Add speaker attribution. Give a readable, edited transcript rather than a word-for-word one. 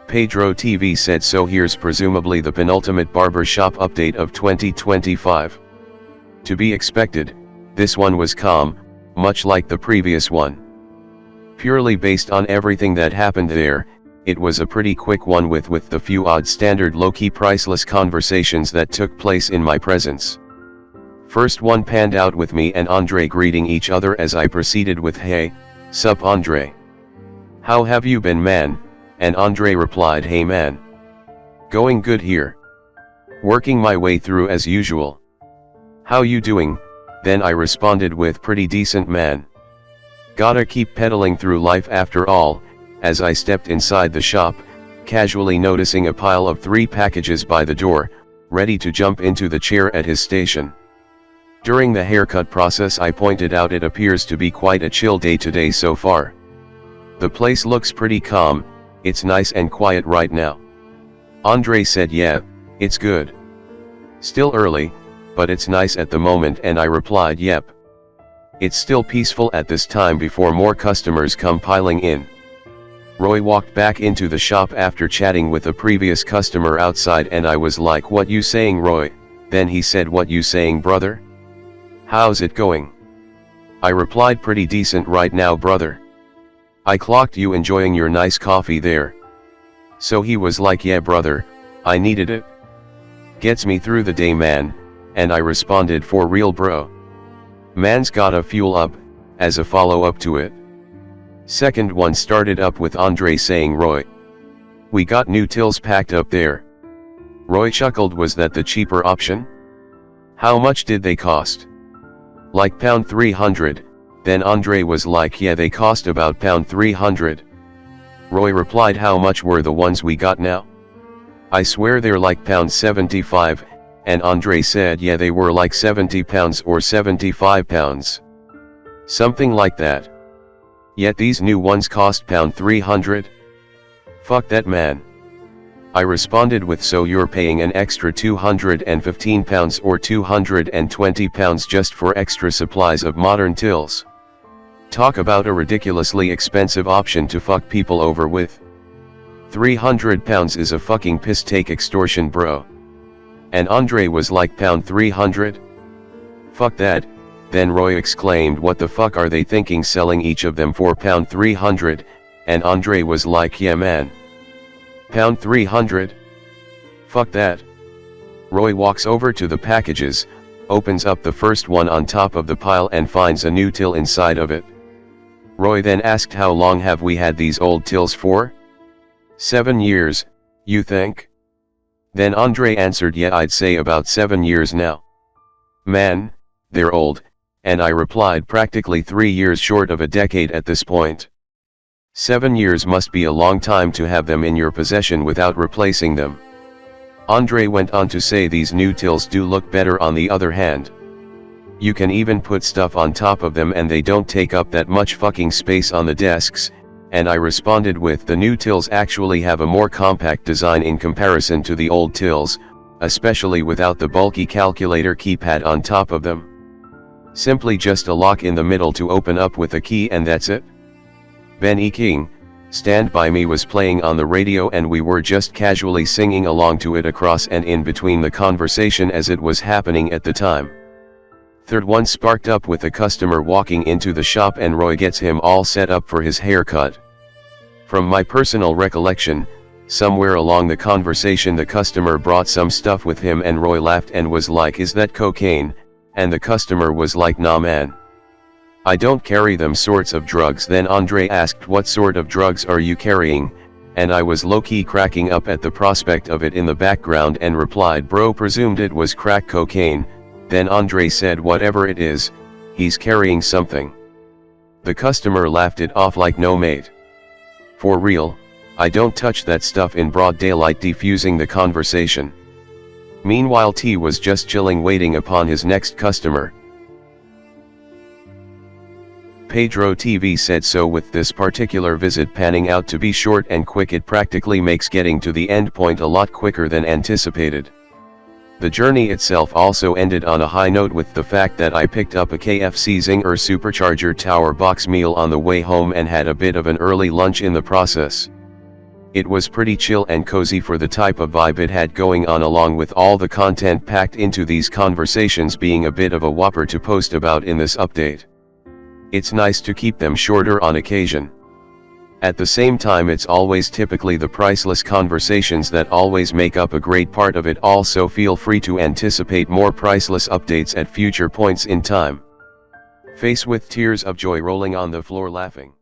Speaker 1: Pedro TV said so. Here's presumably the penultimate barber shop update of 2025. To be expected, this one was calm, much like the previous one. Purely based on everything that happened there, it was a pretty quick one with the few odd standard low-key priceless conversations that took place in my presence. First one panned out with me and Andre greeting each other as I proceeded with "Hey, sup Andre? How have you been, man?" And Andre replied, "Hey man. Going good here. Working my way through as usual. How you doing?" Then I responded with, "Pretty decent, man. Gotta keep pedaling through life after all," as I stepped inside the shop, casually noticing a pile of 3 packages by the door, ready to jump into the chair at his station. During the haircut process I pointed out it appears to be quite a chill day today so far. The place looks pretty calm, it's nice and quiet right now. Andre said, "Yeah, it's good. Still early, but it's nice at the moment," and I replied, "Yep. It's still peaceful at this time before more customers come piling in." Roy walked back into the shop after chatting with a previous customer outside and I was like, "What you saying, Roy?" Then he said, "What you saying, brother? How's it going?" I replied, "Pretty decent right now, brother. I clocked you enjoying your nice coffee there." So he was like, "Yeah brother, I needed it. Gets me through the day, man," and I responded, "For real bro. Man's gotta fuel up," as a follow-up to it. Second one started up with Andre saying, "Roy, we got new tills packed up there." Roy chuckled, "Was that the cheaper option? How much did they cost?" "Like £300, then Andre was like, "Yeah, they cost about £300. Roy replied, "How much were the ones we got now?" "I swear they're like £75, and Andre said, "Yeah, they were like £70 or £75. Something like that. Yet these new ones cost £300. Fuck that, man." I responded with, "So you're paying an extra £215 or £220 just for extra supplies of modern tills? Talk about a ridiculously expensive option to fuck people over with. £300 is a fucking piss take extortion, bro." And Andre was like, "£300? Fuck that." Then Roy exclaimed, "What the fuck are they thinking selling each of them for £300? And Andre was like, "Yeah man. £300? Fuck that." Roy walks over to the packages, opens up the first one on top of the pile and finds a new till inside of it. Roy then asked, "How long have we had these old tills for?" "7 years, you think?" Then Andre answered, "Yeah, I'd say about 7 years now. Man, they're old," and I replied, "Practically 3 years short of a decade at this point. 7 years must be a long time to have them in your possession without replacing them." Andre went on to say, "These new tills do look better on the other hand. You can even put stuff on top of them and they don't take up that much fucking space on the desks," and I responded with, "The new tills actually have a more compact design in comparison to the old tills, especially without the bulky calculator keypad on top of them. Simply just a lock in the middle to open up with a key and that's it." Benny King, Stand By Me was playing on the radio and we were just casually singing along to it across and in between the conversation as it was happening at the time. Third one sparked up with a customer walking into the shop and Roy gets him all set up for his haircut. From my personal recollection, somewhere along the conversation the customer brought some stuff with him and Roy laughed and was like, "Is that cocaine?" And the customer was like, "Nah man. I don't carry them sorts of drugs." Then Andre asked, "What sort of drugs are you carrying?" And I was low-key cracking up at the prospect of it in the background and replied, "Bro, presumed it was crack cocaine." Then Andre said, "Whatever it is, he's carrying something." The customer laughed it off like, "No mate. For real, I don't touch that stuff in broad daylight," defusing the conversation. Meanwhile T was just chilling waiting upon his next customer. Pedro TV said so, with this particular visit panning out to be short and quick, it practically makes getting to the end point a lot quicker than anticipated. The journey itself also ended on a high note with the fact that I picked up a KFC Zinger Supercharger Tower box meal on the way home and had a bit of an early lunch in the process. It was pretty chill and cozy for the type of vibe it had going on, along with all the content packed into these conversations being a bit of a whopper to post about in this update. It's nice to keep them shorter on occasion. At the same time, it's always typically the priceless conversations that always make up a great part of it all, so feel free to anticipate more priceless updates at future points in time. Face with tears of joy rolling on the floor laughing.